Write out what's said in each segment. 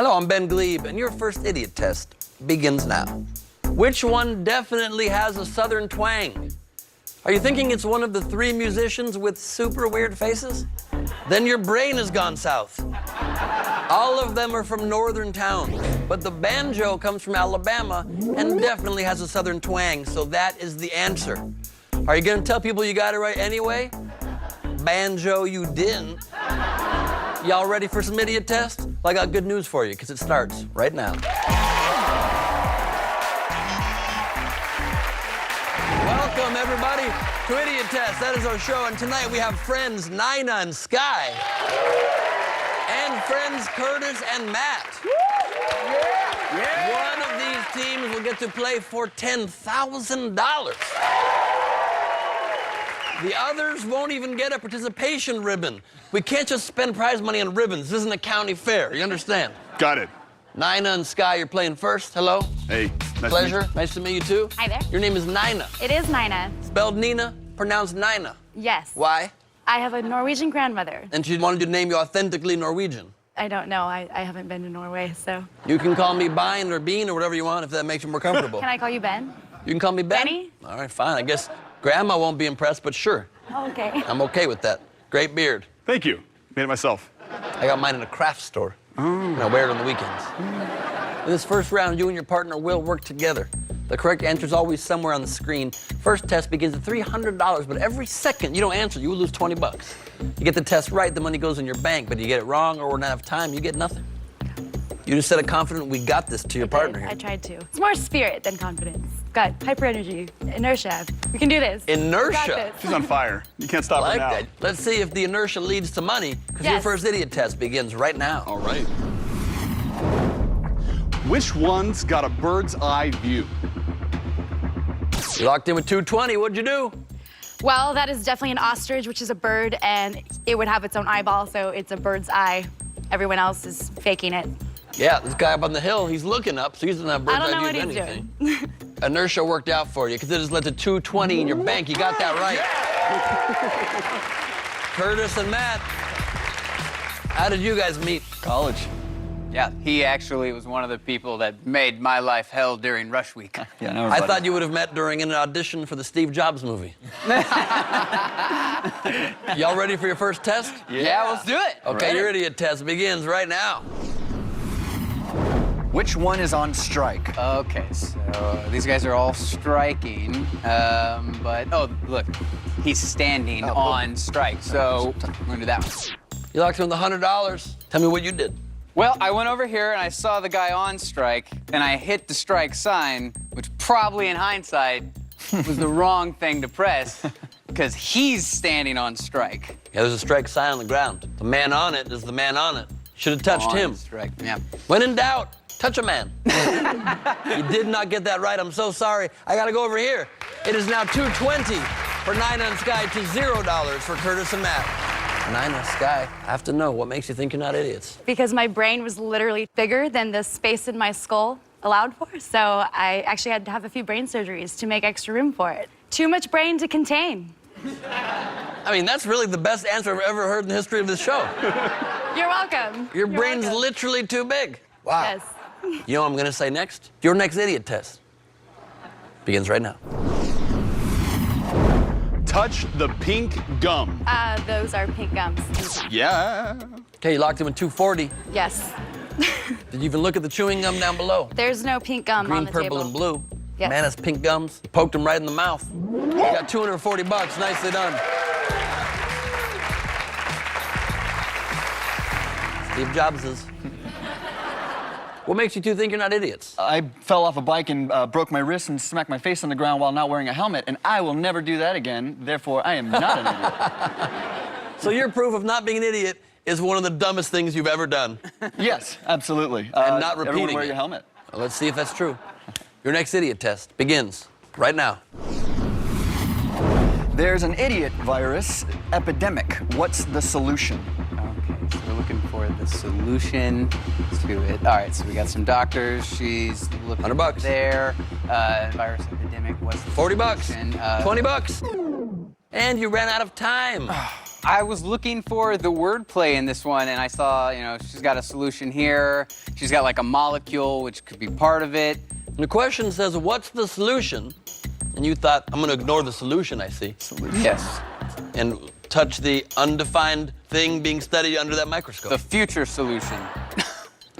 Hello, I'm Ben Glebe, and your first idiot test begins now. Which one definitely has a southern twang? Are you thinking it's one of the three musicians with super weird faces? Then your brain has gone south. All of them are from northern towns, but the banjo comes from Alabama and definitely has a southern twang, so that is the answer. Are you gonna tell people you got it right anyway? Banjo, you didn't. Y'all ready for some idiot test? Well, I got good news for you, because it starts right now. Welcome, everybody, to Idiot Test. That is our show, and tonight we have friends Nina and Sky, and friends Curtis and Matt. One of these teams will get to play for $10,000. The others won't even get a participation ribbon. We can't just spend prize money on ribbons. This isn't a county fair, you understand? Got it. Nina and Sky, you're playing first. Hello. Hey, nice Pleasure. to meet you. Nice to meet you, too. Hi there. Your name is Nina. It is Nina. Spelled Nina, pronounced Nina. Yes. Why? I have a Norwegian grandmother. And she wanted you to name you authentically Norwegian. I don't know. I haven't been to Norway, so. You can call me Bein or Bean or whatever you want if that makes you more comfortable. Can I call you Ben? You can call me Ben? Benny? All right, fine. I guess Grandma won't be impressed, but sure. Oh, okay. I'm okay with that. Great beard. Thank you. Made it myself. I got mine in a craft store. And I wear it on the weekends. In this first round, you and your partner will work together. The correct answer is always somewhere on the screen. First test begins at $300, but every second you don't answer, you will lose 20 bucks. You get the test right, the money goes in your bank, but you get it wrong or we're not enough time, you get nothing. You just said a confident, we got this to your partner here. I tried to. It's more spirit than confidence. Got hyper energy, inertia. We can do this. Inertia? We got this. She's on fire. You can't stop her Like now. that. Let's see if the inertia leads to money, because your Yes. first idiot test begins right now. All right. Which one's got a bird's eye view? You locked in with 220, what'd you do? Well, that is definitely an ostrich, which is a bird, and it would have its own eyeball, so it's a bird's eye. Everyone else is faking it. Yeah, this guy up on the hill, he's looking up, so he doesn't have bird's I don't know eye what view of he's anything. doing. Inertia worked out for you, because it has led to 220 in your bank. You got that right. Curtis and Matt, how did you guys meet? College. Yeah, he actually was one of the people that made my life hell during rush week. Yeah, no, I thought you would have met during an audition for the Steve Jobs movie. Y'all ready for your first test? Yeah, let's do it. Okay, your idiot test begins right now. Which one is on strike? Okay, so these guys are all striking, but, oh, look, he's standing on strike, so we're gonna do that one. You locked in with $100. Tell me what you did. Well, I went over here and I saw the guy on strike, and I hit the strike sign, which probably in hindsight was the wrong thing to press, because he's standing on strike. Yeah, there's a strike sign on the ground. The man on it is the man on it. Should have touched On him. strike, yeah. When in doubt, touch a man. You did not get that right. I'm so sorry. I gotta go over here. It is now $220 for Nina and Sky to $0 for Curtis and Matt. Nina, Sky, I have to know, what makes you think you're not idiots? Because my brain was literally bigger than the space in my skull allowed for, so I actually had to have a few brain surgeries to make extra room for it. Too much brain to contain. I mean, that's really the best answer I've ever heard in the history of this show. You're welcome. Your You're brain's welcome. literally too big. Wow. Yes. You know what I'm gonna say next? Your next idiot test begins right now. Touch the pink gum. Those are pink gums. Yeah. Okay, you locked him at 240. Yes. Did you even look at the chewing gum down below? There's no pink gum Green, on the purple, table. and blue. Yes. Man has pink gums. You poked him right in the mouth. You got 240 bucks. Nicely done. Steve Jobs is. What makes you two think you're not idiots? I fell off a bike and broke my wrist and smacked my face on the ground while not wearing a helmet, and I will never do that again. Therefore, I am not an idiot. So your proof of not being an idiot is one of the dumbest things you've ever done. Yes, absolutely. And not repeating everyone wear it. your helmet. Well, let's see if that's true. Your next idiot test begins right now. There's an idiot virus epidemic. What's the solution? Okay, so we're looking for the solution to it. All right, so we got some doctors. She's looking 100 bucks. there. Virus epidemic. What's the 40 bucks. solution? 20 bucks. And you ran out of time. I was looking for the wordplay in this one, and I saw, you know, she's got a solution here. She's got like a molecule, which could be part of it. The question says, what's the solution? And you thought, I'm gonna ignore the solution, I see. Yes. And touch the undefined thing being studied under that microscope. The future solution.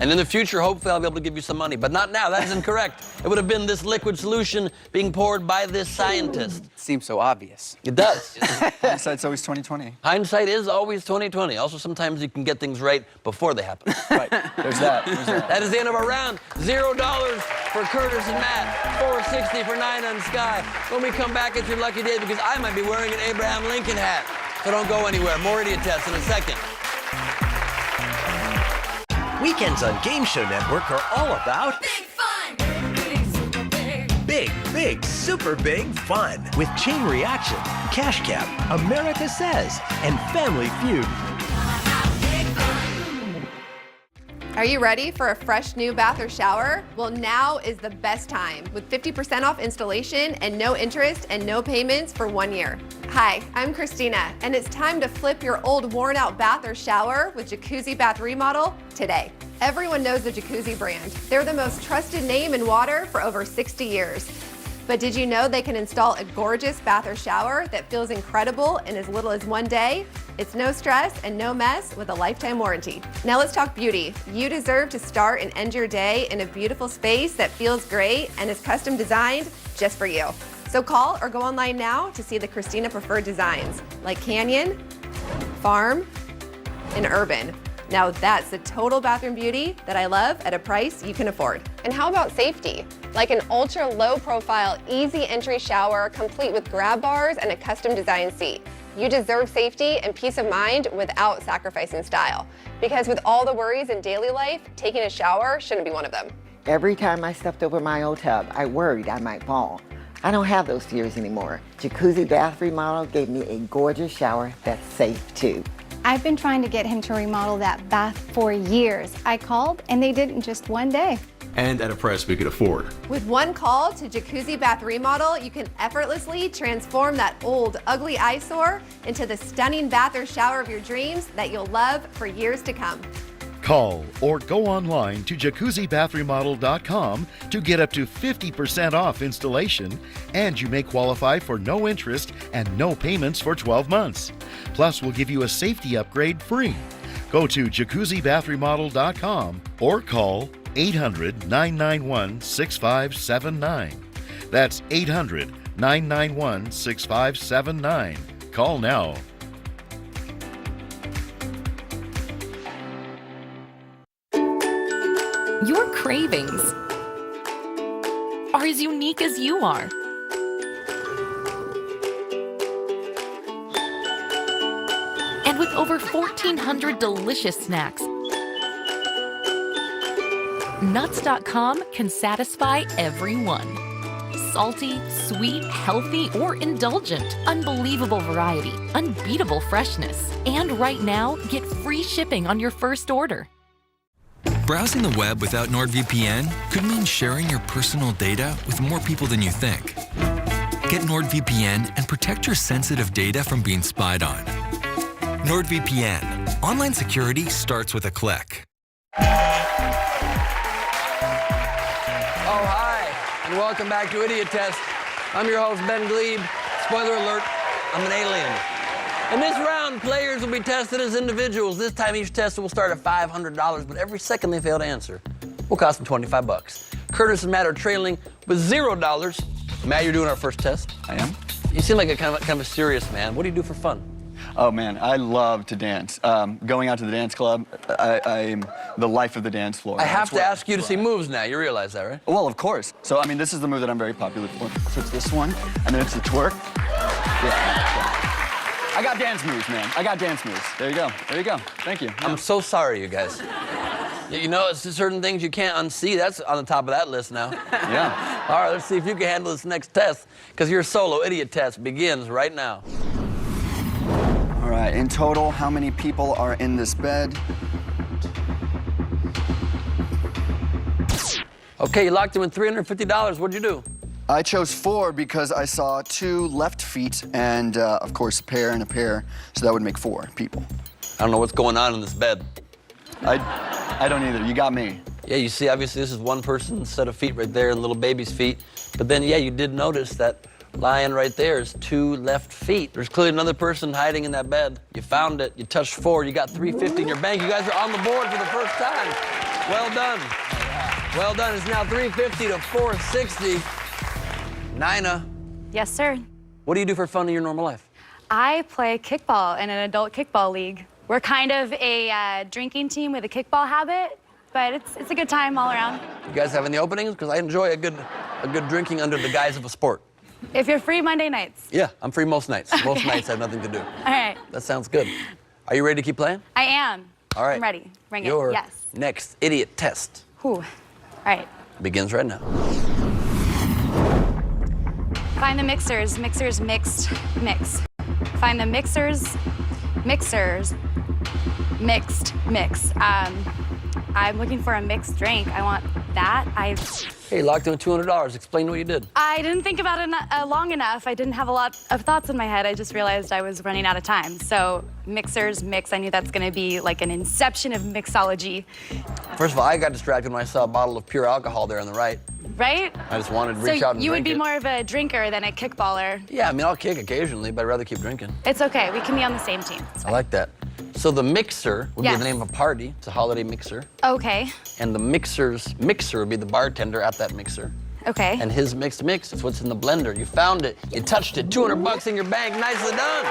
And in the future, hopefully, I'll be able to give you some money. But not now, that is incorrect. It would have been this liquid solution being poured by this scientist. Seems so obvious. It does. Hindsight's always 20/20. Hindsight is always 20/20. Also, sometimes you can get things right before they happen. Right. There's that. There's that. That is the end of our round. $0 for Curtis and Matt. $4.60 for 9 on Sky. When we come back, it's your lucky day because I might be wearing an Abraham Lincoln hat. So don't go anywhere. More idiot tests in a second. Weekends on Game Show Network are all about Big fun! Big, super big. big, super big fun with Chain Reaction, Cash Cab, America Says, and Family Feud. Big fun! Are you ready for a fresh new bath or shower? Well, now is the best time with 50% off installation and no interest and no payments for 1 year. Hi, I'm Christina, and it's time to flip your old worn out bath or shower with Jacuzzi Bath Remodel today. Everyone knows the Jacuzzi brand. They're the most trusted name in water for over 60 years. But did you know they can install a gorgeous bath or shower that feels incredible in as little as 1 day? It's no stress and no mess with a lifetime warranty. Now let's talk beauty. You deserve to start and end your day in a beautiful space that feels great and is custom designed just for you. So call or go online now to see the Christina preferred designs like Canyon, Farm, and Urban. Now that's the total bathroom beauty that I love at a price you can afford. And how about safety? Like an ultra low profile, easy entry shower complete with grab bars and a custom design seat. You deserve safety and peace of mind without sacrificing style. Because with all the worries in daily life, taking a shower shouldn't be one of them. Every time I stepped over my old tub, I worried I might fall. I don't have those fears anymore. Jacuzzi Bath Remodel gave me a gorgeous shower that's safe too. I've been trying to get him to remodel that bath for years. I called and they did in just 1 day. And at a price we could afford. With one call to Jacuzzi Bath Remodel, you can effortlessly transform that old, ugly eyesore into the stunning bath or shower of your dreams that you'll love for years to come. Call or go online to jacuzzibathremodel.com to get up to 50% off installation, and you may qualify for no interest and no payments for 12 months. Plus, we'll give you a safety upgrade free. Go to jacuzzibathremodel.com or call 800-991-6579. That's 800-991-6579. Call now. Your cravings are as unique as you are. And with over 1,400 delicious snacks, Nuts.com can satisfy everyone. Salty, sweet, healthy, or indulgent. Unbelievable variety, unbeatable freshness. And right now, get free shipping on your first order. Browsing the web without NordVPN could mean sharing your personal data with more people than you think. Get NordVPN and protect your sensitive data from being spied on. NordVPN. Online security starts with a click. Oh, hi, and welcome back to Idiot Test. I'm your host, Ben Glebe. Spoiler alert, I'm an alien. In this round, players will be tested as individuals. This time, each test will start at $500, but every second they fail to answer will cost them $25. Curtis and Matt are trailing with $0. Matt, you're doing our first test. I am. You seem like a kind of a serious man. What do you do for fun? Oh man, I love to dance. Going out to the dance club, I'm the life of the dance floor. I have to ask you to see moves now. You realize that, right? Well, of course. So, I mean, this is the move that I'm very popular for. So it's this one, and then it's the twerk. Yeah. I got dance moves, man. I got dance moves. There you go. There you go. Thank you. Yeah. I'm so sorry, you guys. You know, it's just certain things you can't unsee. That's on the top of that list now. Yeah. All right, let's see if you can handle this next test, because your solo idiot test begins right now. All right, in total, how many people are in this bed? Okay, you locked in with $350. What'd you do? I chose 4 because I saw 2 left feet and, of course, a pair and a pair, so that would make 4 people. I don't know what's going on in this bed. I don't either. You got me. Yeah, you see, obviously this is one person's set of feet right there and little baby's feet. But then, yeah, you did notice that lying right there is 2 left feet. There's clearly another person hiding in that bed. You found it, you touched 4, you got $350 in your bank. You guys are on the board for the first time. Well done. Well done. It's now $350 to $460. Nina, Yes, sir. what do you do for fun in your normal life? I play kickball in an adult kickball league. We're kind of a drinking team with a kickball habit, but it's a good time all around. You guys have any openings? Because I enjoy a good drinking under the guise of a sport. If you're free Monday nights. Yeah, I'm free most nights. Most nights I have nothing to do. All right. That sounds good. Are you ready to keep playing? I am. All right. I'm ready. Bring Your it. Yes. next idiot test Whew. All right. begins right now. Find the mixers. Mixers mixed. Mix. Find the mixers. Mixers. Mixed. Mix. I'm looking for a mixed drink. I want that. Hey, locked in with $200. Explain what you did. I didn't think about it long enough. I didn't have a lot of thoughts in my head. I just realized I was running out of time. So mixers, mix. I knew that's going to be like an inception of mixology. First of all, I got distracted when I saw a bottle of pure alcohol there on the right. Right? I just wanted to reach out and you would drink be it. more of a drinker than a kickballer. Yeah, I mean, I'll kick occasionally, but I'd rather keep drinking. It's okay. We can be on the same team. I like that. So the mixer would Yes. be the name of a party. It's a holiday mixer. Okay. And the mixer's mixer would be the bartender at that mixer. Okay. And his mixed mix is what's in the blender. You found it. You touched it. $200 in your bank. Nicely done.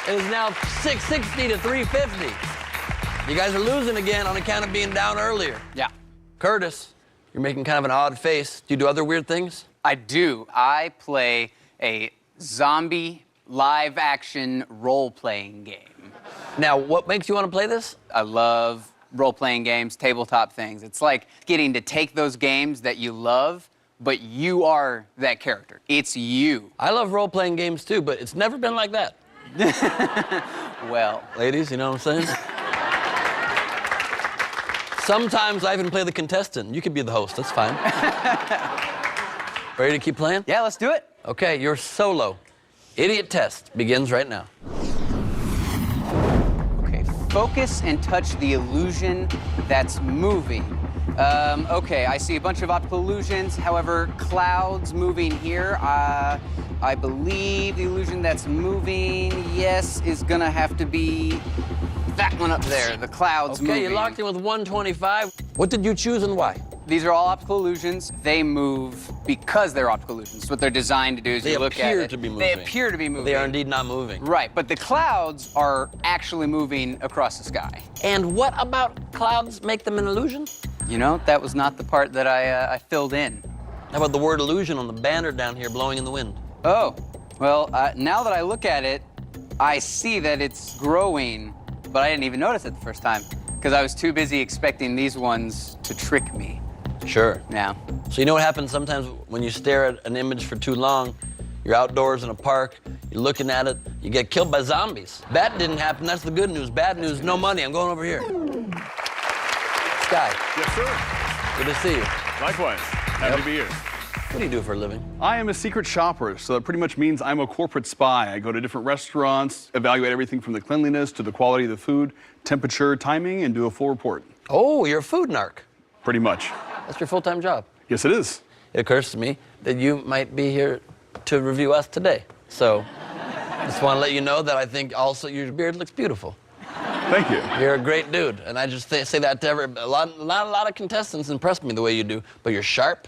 It is now $660 to $350. You guys are losing again on account of being down earlier. Yeah. Curtis, you're making kind of an odd face. Do you do other weird things? I do. I play a zombie live-action role-playing game. Now, what makes you want to play this? I love role-playing games, tabletop things. It's like getting to take those games that you love, but you are that character. It's you. I love role-playing games too, but it's never been like that. Well. Ladies, you know what I'm saying? Sometimes I even play the contestant. You could be the host, that's fine. Ready to keep playing? Yeah, let's do it. Okay, your solo idiot test begins right now. Okay, focus and touch the illusion that's moving. Okay, I see a bunch of optical illusions. However, clouds moving here. I believe the illusion that's moving, yes, is gonna have to be that one up there, the clouds moving. Okay, you locked in with 125. What did you choose and why? These are all optical illusions. They move because they're optical illusions. What they're designed to do is They you look at appear it. to be moving. They appear to be moving. They are indeed not moving. Right, but the clouds are actually moving across the sky. And what about clouds make them an illusion? You know, that was not the part that I filled in. How about the word illusion on the banner down here blowing in the wind? Oh, well, now that I look at it, I see that it's growing, but I didn't even notice it the first time because I was too busy expecting these ones to trick me. Sure. Yeah. So you know what happens sometimes when you stare at an image for too long? You're outdoors in a park, you're looking at it, you get killed by zombies. That didn't happen, that's the good news. Bad news, no money. I'm going over here. Sky. Yes, sir. Good to see you. Likewise. Happy to be here. What do you do for a living? I am a secret shopper, so that pretty much means I'm a corporate spy. I go to different restaurants, evaluate everything from the cleanliness to the quality of the food, temperature, timing, and do a full report. Oh, you're a food narc. Pretty much. That's your full-time job. Yes, it is. It occurs to me that you might be here to review us today. So, just want to let you know that I think also your beard looks beautiful. Thank you. You're a great dude, and I just say that to a lot of contestants impress me the way you do, but you're sharp.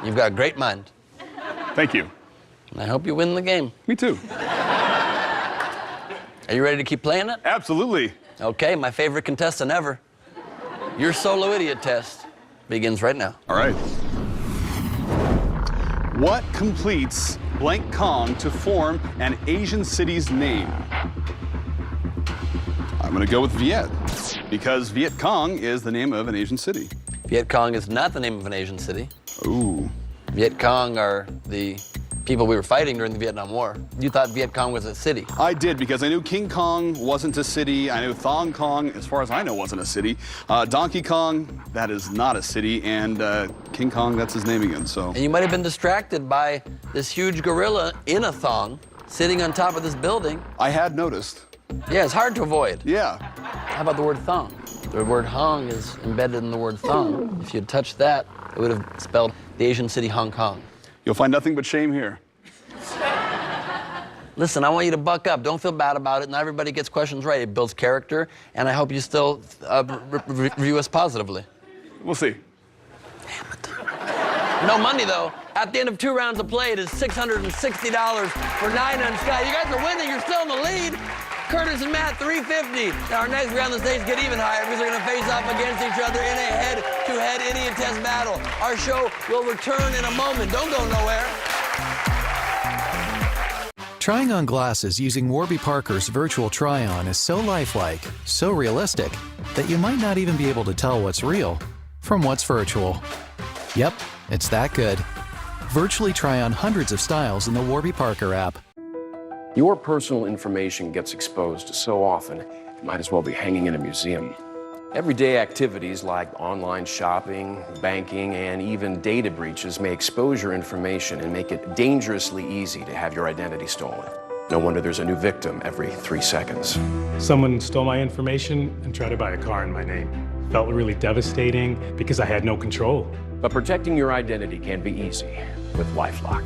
You've got a great mind. Thank you. And I hope you win the game. Me too. Are you ready to keep playing it? Absolutely. Okay, my favorite contestant ever. Your solo idiot test begins right now. All right. What completes blank Kong to form an Asian city's name? I'm gonna go with Viet, because Viet Cong is the name of an Asian city. Viet Cong is not the name of an Asian city. Ooh. Viet Cong are the people we were fighting during the Vietnam War. You thought Viet Cong was a city. I did, because I knew King Kong wasn't a city. I knew Thong Kong, as far as I know, wasn't a city. Donkey Kong, that is not a city. And King Kong, that's his name again, so. And you might have been distracted by this huge gorilla in a thong sitting on top of this building. I had noticed. Yeah, it's hard to avoid. Yeah. How about the word thong? The word Hong is embedded in the word thong. If you had touched that, it would have spelled the Asian city Hong Kong. You'll find nothing but shame here. Listen, I want you to buck up. Don't feel bad about it. Not everybody gets questions right. It builds character, and I hope you still review us positively. We'll see. Damn it. No money, though. At the end of 2 rounds of play, it is $660 for 9 on Sky. You guys are winning. You're still in the lead. Curtis and Matt, $350. Now, our next round, the stakes get even higher because they're going to face off against each other in a head-to-head idiot test battle. Our show will return in a moment. Don't go nowhere. Trying on glasses using Warby Parker's virtual try-on is so lifelike, so realistic, that you might not even be able to tell what's real from what's virtual. Yep, it's that good. Virtually try on hundreds of styles in the Warby Parker app. Your personal information gets exposed so often, it might as well be hanging in a museum. Everyday activities like online shopping, banking, and even data breaches may expose your information and make it dangerously easy to have your identity stolen. No wonder there's a new victim every 3 seconds. Someone stole my information and tried to buy a car in my name. Felt really devastating because I had no control. But protecting your identity can be easy with LifeLock.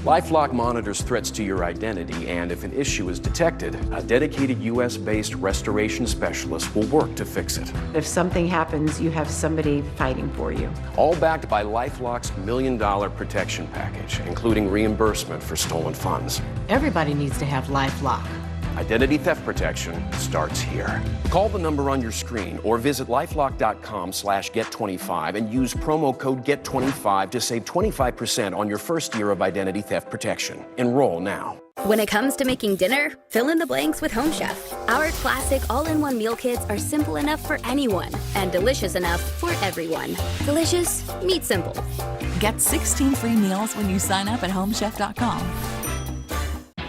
LifeLock monitors threats to your identity, and if an issue is detected, a dedicated US-based restoration specialist will work to fix it. If something happens, you have somebody fighting for you. All backed by LifeLock's $1 million protection package, including reimbursement for stolen funds. Everybody needs to have LifeLock. Identity theft protection starts here. Call the number on your screen or visit lifelock.com/get25 and use promo code GET25 to save 25% on your first year of identity theft protection. Enroll now. When it comes to making dinner, fill in the blanks with Home Chef. Our classic all-in-one meal kits are simple enough for anyone and delicious enough for everyone. Delicious, meet simple. Get 16 free meals when you sign up at homechef.com.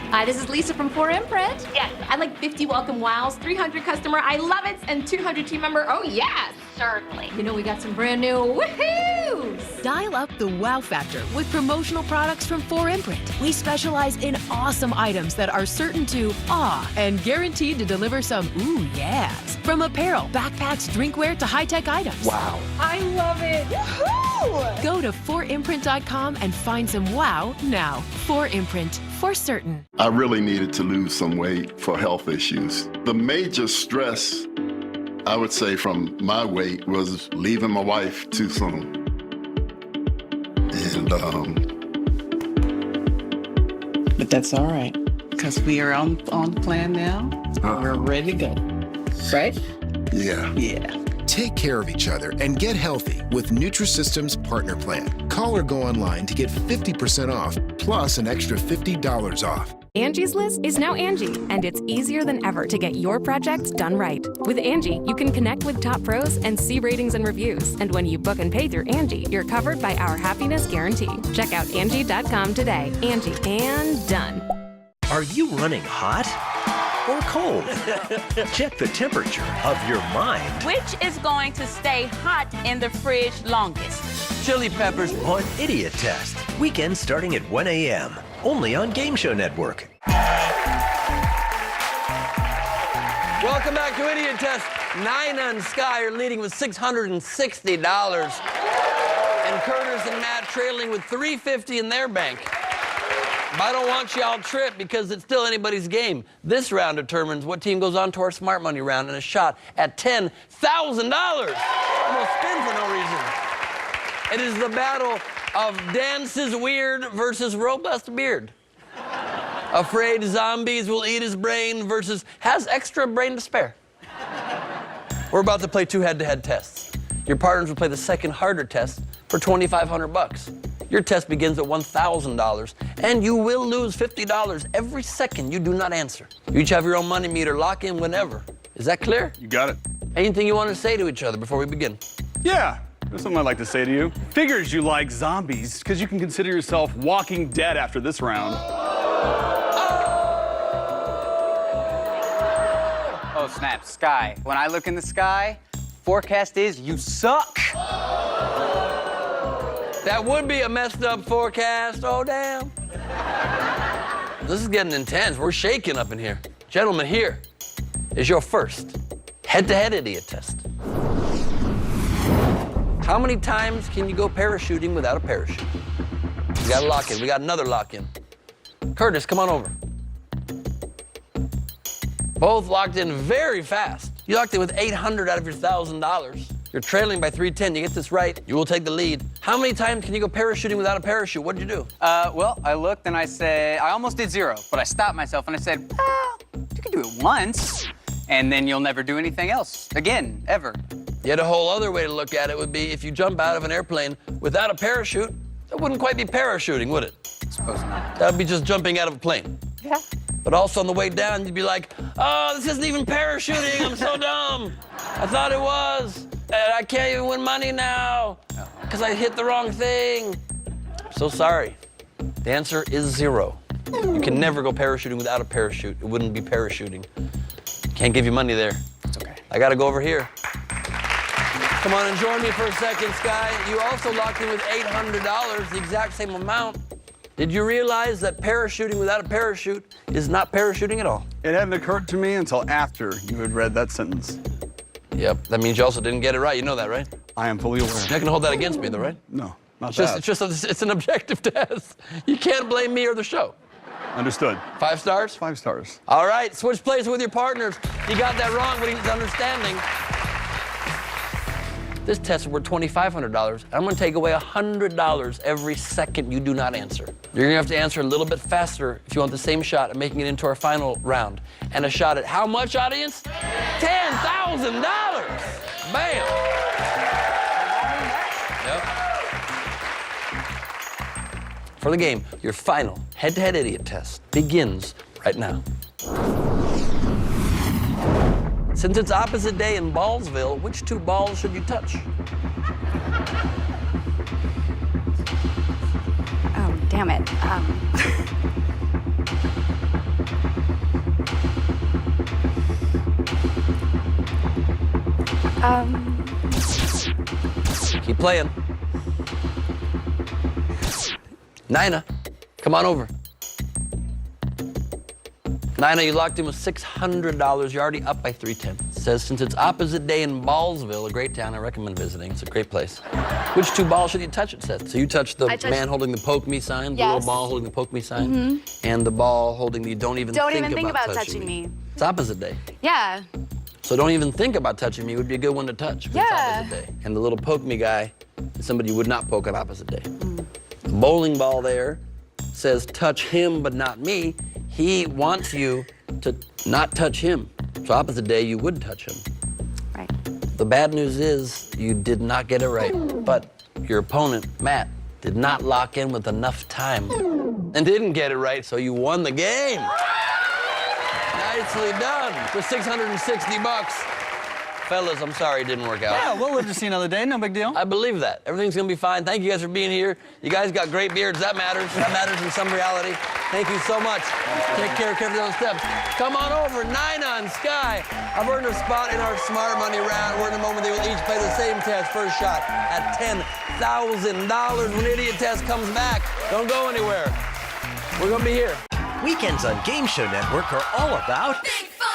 Hi, this is Lisa from 4Imprint. Yes, I'd like 50 welcome wows, 300 customer I love it, and 200 team member oh yes. Certainly. You know we got some brand new woohoos. Dial up the wow factor with promotional products from 4Imprint. We specialize in awesome items that are certain to awe and guaranteed to deliver some ooh yes. From apparel, backpacks, drinkware to high-tech items. Wow. I love it. Woohoo! Go to 4imprint.com and find some wow now. 4Imprint, for certain. I really needed to lose some weight for health issues. The major stress, I would say, from my weight was leaving my wife too soon. And but that's all right, because we are on the plan now. We're ready to go. Right? Yeah. Yeah. Take care of each other and get healthy with Nutrisystem's Partner Plan. Call or go online to get 50% off, plus an extra $50 off. Angie's List is now Angie, and it's easier than ever to get your projects done right. With Angie, you can connect with top pros and see ratings and reviews. And when you book and pay through Angie, you're covered by our happiness guarantee. Check out Angie.com today. Angie, and done. Are you running hot or cold? Check the temperature of your mind. Which is going to stay hot in the fridge longest? Chili Peppers on Idiot Test. Weekends starting at 1 a.m. Only on Game Show Network. Welcome back to Idiot Test. 9 on Sky are leading with $660. And Curtis and Matt trailing with $350 in their bank. But I don't want you all tripped because it's still anybody's game. This round determines what team goes on to our Smart Money round and a shot at $10,000. Almost spin for no reason. It is the battle of Dance's Weird versus Robust Beard. Afraid zombies will eat his brain versus has extra brain to spare. We're about to play 2 head-to-head tests. Your partners will play the second harder test for $2,500. Your test begins at $1,000, and you will lose $50 every second you do not answer. You each have your own money meter. Lock in whenever. Is that clear? You got it. Anything you want to say to each other before we begin? Yeah. There's something I'd like to say to you. Figures you like zombies, because you can consider yourself walking dead after this round. Oh, snap, sky. When I look in the sky, forecast is you suck. That would be a messed up forecast. Oh, damn. This is getting intense. We're shaking up in here. Gentlemen, here is your first head-to-head idiot test. How many times can you go parachuting without a parachute? We got a lock-in. We got another lock-in. Curtis, come on over. Both locked in very fast. You locked in with $800 out of your $1,000. You're trailing by 310. You get this right, you will take the lead. How many times can you go parachuting without a parachute? What did you do? Well, I looked and I said, I almost did 0, but I stopped myself and I said, well, you can do it once, and then you'll never do anything else again, ever. Yet a whole other way to look at it would be if you jump out of an airplane without a parachute, that wouldn't quite be parachuting, would it? I suppose not. That would be just jumping out of a plane. Yeah. But also on the way down, you'd be like, oh, this isn't even parachuting. I'm so dumb. I thought it was. And I can't even win money now because I hit the wrong thing. I'm so sorry. The answer is 0. You can never go parachuting without a parachute. It wouldn't be parachuting. Can't give you money there. It's okay. I got to go over here. Come on and join me for a second, Sky. You also locked in with $800, the exact same amount. Did you realize that parachuting without a parachute is not parachuting at all? It hadn't occurred to me until after you had read that sentence. Yep, that means you also didn't get it right. You know that, right? I am fully aware. You're not gonna hold that against me, though, right? No, not It's just an objective test. You can't blame me or the show. Understood. 5 stars? 5 stars. All right, switch places with your partners. You got that wrong, but he's understanding. This test is worth $2,500. I'm gonna take away $100 every second you do not answer. You're gonna have to answer a little bit faster if you want the same shot at making it into our final round. And a shot at how much, audience? $10,000! Bam! Yep. For the game, your final head-to-head idiot test begins right now. Since it's opposite day in Ballsville, which 2 balls should you touch? Oh, damn it. Keep playing. Nina, come on over. Nina, you locked in with $600. You're already up by 310. It says, since it's opposite day in Ballsville, a great town I recommend visiting. It's a great place. Which 2 balls should you touch, it says? So you touched the man holding the poke me sign, the little ball holding the poke me sign, and the ball holding the don't even think about touching me. It's opposite day. Yeah. So don't even think about touching me would be a good one to touch if it's opposite day. And the little poke me guy is somebody you would not poke on opposite day. The bowling ball there says touch him but not me. He wants you to not touch him. So opposite day, you would touch him. Right. The bad news is you did not get it right, but your opponent, Matt, did not lock in with enough time and didn't get it right, so you won the game. Nicely done for $660. Fellas, I'm sorry it didn't work out. Yeah, we'll live to see another day. No big deal. I believe that. Everything's gonna be fine. Thank you guys for being here. You guys got great beards. That matters. That matters in some reality. Thank you so much. Take care, careful on steps. Come on over, Nina and Sky. I've earned a spot in our Smart Money round. We're in a moment they will each play the same test. First shot at $10,000. When Idiot Test comes back, don't go anywhere. We're gonna be here. Weekends on Game Show Network are all about Big fun!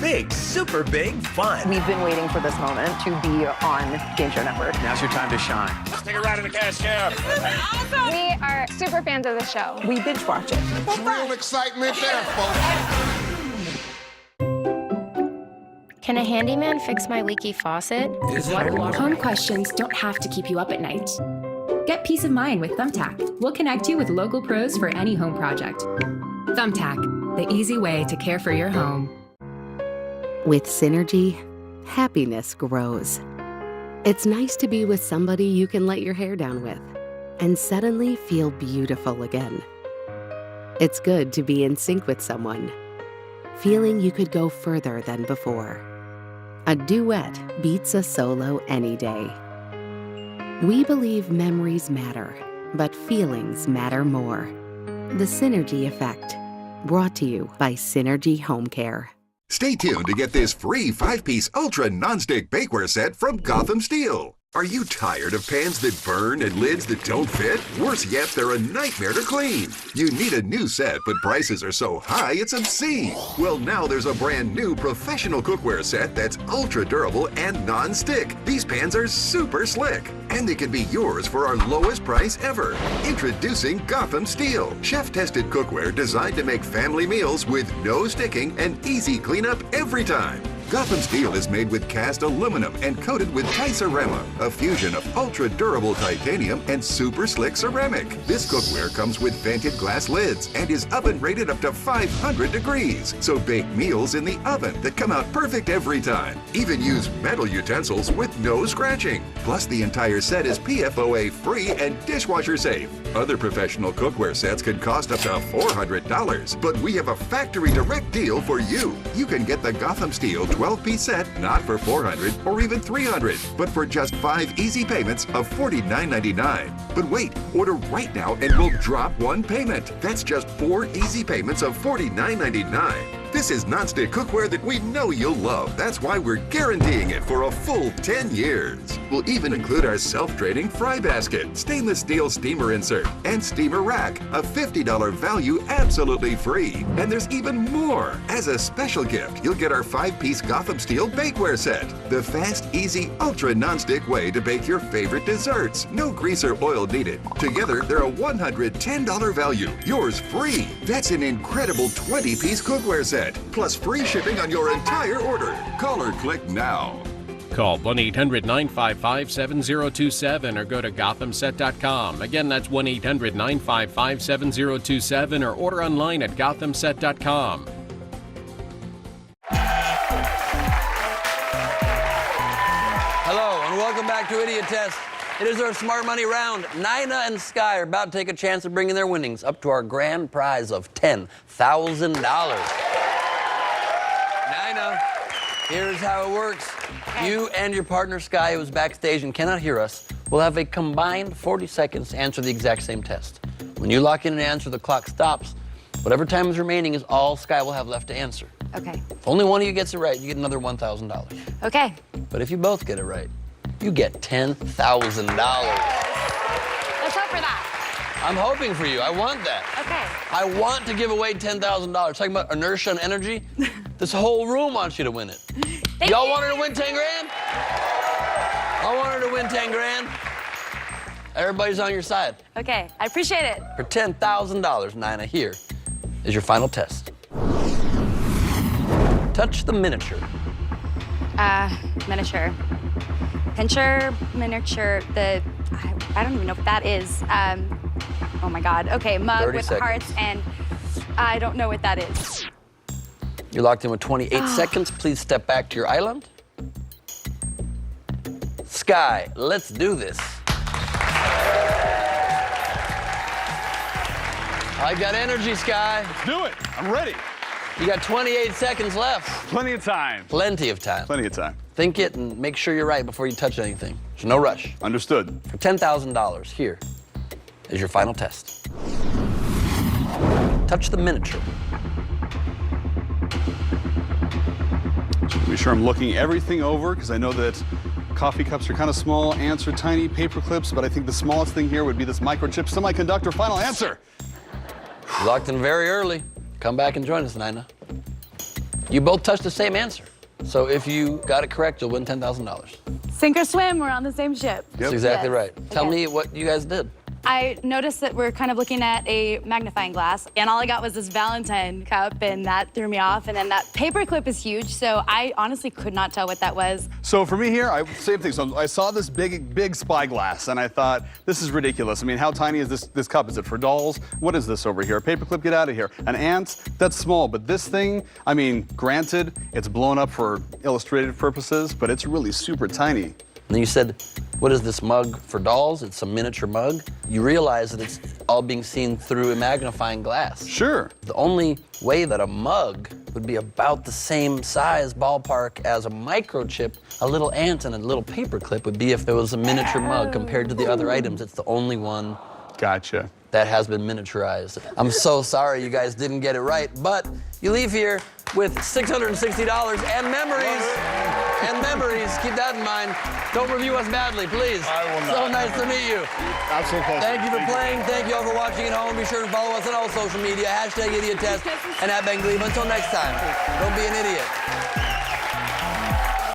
big, super big fun. We've been waiting for this moment to be on Game Show Network. Now's your time to shine. Let's take a ride in the cash cab. Awesome! We are super fans of the show. We binge watch it. Real excitement there, folks. Can a handyman fix my leaky faucet? Home questions don't have to keep you up at night. Get peace of mind with Thumbtack. We'll connect you with local pros for any home project. Thumbtack, the easy way to care for your home. With Synergy, happiness grows. It's nice to be with somebody you can let your hair down with and suddenly feel beautiful again. It's good to be in sync with someone, feeling you could go further than before. A duet beats a solo any day. We believe memories matter, but feelings matter more. The Synergy Effect, brought to you by Synergy Home Care. Stay tuned to get this free 5-piece Ultra Nonstick Bakeware set from Gotham Steel. Are you tired of pans that burn and lids that don't fit? Worse yet, they're a nightmare to clean. You need a new set, but prices are so high it's obscene. Well, now there's a brand new professional cookware set that's ultra durable and non-stick. These pans are super slick, and they can be yours for our lowest price ever. Introducing Gotham Steel, chef-tested cookware designed to make family meals with no sticking and easy cleanup every time. Gotham Steel is made with cast aluminum and coated with Ticerama, a fusion of ultra-durable titanium and super slick ceramic. This cookware comes with vented glass lids and is oven rated up to 500 degrees, so bake meals in the oven that come out perfect every time. Even use metal utensils with no scratching. Plus, the entire set is PFOA free and dishwasher safe. Other professional cookware sets can cost up to $400, but we have a factory direct deal for you. You can get the Gotham Steel 12-piece set not for $400 or even $300, but for just 5 easy payments of $49.99. But wait, order right now and we'll drop one payment. That's just 4 easy payments of $49.99. This is nonstick cookware that we know you'll love. That's why we're guaranteeing it for a full 10 years. We'll even include our self-draining fry basket, stainless steel steamer insert, and steamer rack, a $50 value absolutely free. And there's even more. As a special gift, you'll get our 5-piece Gotham Steel bakeware set, the fast, easy, ultra nonstick way to bake your favorite desserts. No grease or oil needed. Together, they're a $110 value. Yours free. That's an incredible 20-piece cookware set. Plus free shipping on your entire order. Call or click now. Call 1-800-955-7027 or go to gothamset.com. Again, that's 1-800-955-7027 or order online at gothamset.com. Hello, and welcome back to Idiot Test. It is our Smart Money round. Nina and Sky are about to take a chance of bringing their winnings up to our grand prize of $10,000. Nina, here's how it works. You and your partner, Sky, who's backstage and cannot hear us, will have a combined 40 seconds to answer the exact same test. When you lock in an answer, the clock stops. Whatever time is remaining is all Sky will have left to answer. Okay. If only one of you gets it right, you get another $1,000. Okay. But if you both get it right, you get $10,000. Let's hope for that. I'm hoping for you. I want that. Okay. I want to give away $10,000. Talking about inertia and energy, this whole room wants you to win it. Y'all want her to win 10 grand? I want her to win 10 grand. Everybody's on your side. Okay, I appreciate it. For $10,000, Nina, here is your final test. Touch the miniature. Miniature. Pincher, miniature, I don't even know what that is. Oh my God. Okay, mug with hearts, and I don't know what that is. You're locked in with 28 seconds. Please step back to your island. Sky, let's do this. I got energy, Sky. Let's do it. I'm ready. You got 28 seconds left. Plenty of time. Plenty of time. Plenty of time. Think it and make sure you're right before you touch anything. There's no rush. Understood. For $10,000, here is your final test. Touch the miniature. Be sure I'm looking everything over because I know that coffee cups are kind of small, ants are tiny, paper clips, but I think the smallest thing here would be this microchip semiconductor. Final answer. You locked in very early. Come back and join us, Nina. You both touched the same answer. So if you got it correct, you'll win $10,000. Sink or swim, we're on the same ship. That's exactly right. Tell me what you guys did. I noticed that we're kind of looking at a magnifying glass, and all I got was this Valentine cup, and that threw me off. And then that paper clip is huge, so I honestly could not tell what that was. So for me here, same thing. So I saw this big spyglass, and I thought, this is ridiculous. I mean, how tiny is this cup? Is it for dolls? What is this over here? A paper clip, get out of here. An ant, that's small, but this thing, I mean, granted, it's blown up for illustrative purposes, but it's really super tiny. And then you said, what is this mug for dolls? It's a miniature mug. You realize that it's all being seen through a magnifying glass. Sure. The only way that a mug would be about the same size ballpark as a microchip. A little ant and a little paperclip would be if there was a miniature mug compared to the other items. It's the only one Gotcha. that has been miniaturized. I'm so sorry you guys didn't get it right, but you leave here with $660 and memories. And memories, keep that in mind. Don't review us badly, please. I will not. So nice to meet you. Absolute pleasure. Thank you for playing. Thank you all for watching at home. Be sure to follow us on all social media, #IdiotTest and @BenGlebe. Until next time, don't be an idiot.